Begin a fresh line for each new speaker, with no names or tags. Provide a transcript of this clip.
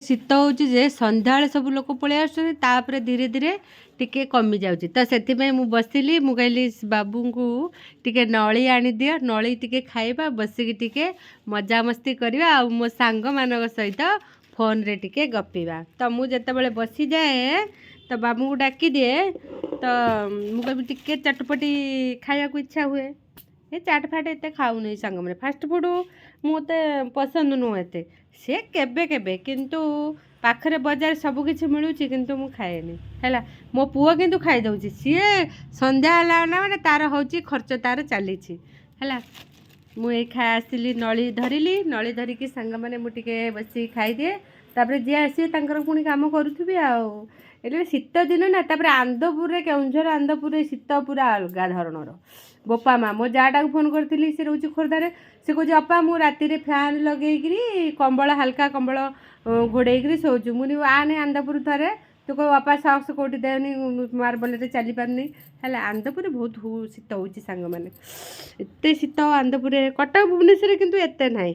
ଶୀତ ହେଉଛି ଯେ ସନ୍ଧ୍ୟାବେଳେ ସବୁ ଲୋକ ପଳେଇ ଆସୁଛନ୍ତି, ତାପରେ ଧୀରେ ଧୀରେ ଟିକେ କମି ଯାଉଛି। ତ ସେଥିପାଇଁ ମୁଁ ବସିଲି, ମୁଁ କହିଲି ବାବୁଙ୍କୁ ଟିକେ ନଳି ଆଣିଦିଅ, ନଳି ଟିକେ ଖାଇବା, ବସିକି ଟିକେ ମଜାମସ୍ତି କରିବା, ଆଉ ମୋ ସାଙ୍ଗମାନଙ୍କ ସହିତ ଫୋନରେ ଟିକେ ଗପିବା। ତ ମୁଁ ଯେତେବେଳେ ବସିଯାଏ ତ ବାବୁଙ୍କୁ ଡାକିଦିଏ, ତ ମୁଁ କହିବି ଟିକେ ଚଟପଟି ଖାଇବାକୁ ଇଚ୍ଛା ହୁଏ। ଏ ଚାଟ୍ ଫାଟ୍ ଏତେ ଖାଉନି ସାଙ୍ଗମାନେ, ଫାଷ୍ଟଫୁଡ଼୍ ମୋତେ ପସନ୍ଦ ନୁହେଁ ଏତେ, ସେ କେବେ କେବେ। କିନ୍ତୁ ପାଖରେ ବଜାର ସବୁ କିଛି ମିଳୁଛି କିନ୍ତୁ ମୁଁ ଖାଏନି ହେଲା। ମୋ ପୁଅ କିନ୍ତୁ ଖାଇଦେଉଛି, ସିଏ ସନ୍ଧ୍ୟା ହେଲା ନା ମାନେ ତାର ହେଉଛି ଖର୍ଚ୍ଚ, ତାର ଚାଲିଛି ହେଲା। ମୁଁ ଏଇ ଆସିଲି, ନଳି ଧରିଲି, ନଳି ଧରିକି ସାଙ୍ଗମାନେ ମୁଁ ଟିକେ ବସିକି ଖାଇଦିଏ, ତାପରେ ଯିଏ ଆସିବେ ତାଙ୍କର ପୁଣି କାମ କରୁଥିବି ଆଉ। એટલે ଶୀତ ଦିନ ନା, ତାପରେ ଆନ୍ଦପୁରରେ, କେଉଁଝର ଆନ୍ଦପୁରରେ ଶୀତ ପୁରା ଅଲଗା ଧରଣର। ବୋପା ମା, ମୋ ଯାଆଟାକୁ ଫୋନ୍ କରିଥିଲି, ସେ ରହୁଛି ଖୋର୍ଦ୍ଧାରେ। ସେ କହୁଛି ଅପା ମୁଁ ରାତିରେ ଫ୍ୟାନ୍ ଲଗେଇକିରି କମ୍ବଳ, ହାଲକା କମ୍ବଳ ଘୋଡ଼େଇକିରି ଶୋଉଛୁ। ମୁଁ ଆନେ ଆନ୍ଦପୁର ଥରେ, ତୁ କହିବୁ ବାପା ସାହସ କେଉଁଠି ଦେଉନି, ମାର୍ବଲରେ ଚାଲିପାରୁନି ହେଲା। ଆନ୍ଦପୁରରେ ବହୁତ ଶୀତ ହେଉଛି ସାଙ୍ଗମାନେ, ଏତେ ଶୀତ ଆନ୍ଦପୁରରେ। କଟକ ଭୁବନେଶ୍ୱରରେ କିନ୍ତୁ ଏତେ ନାହିଁ।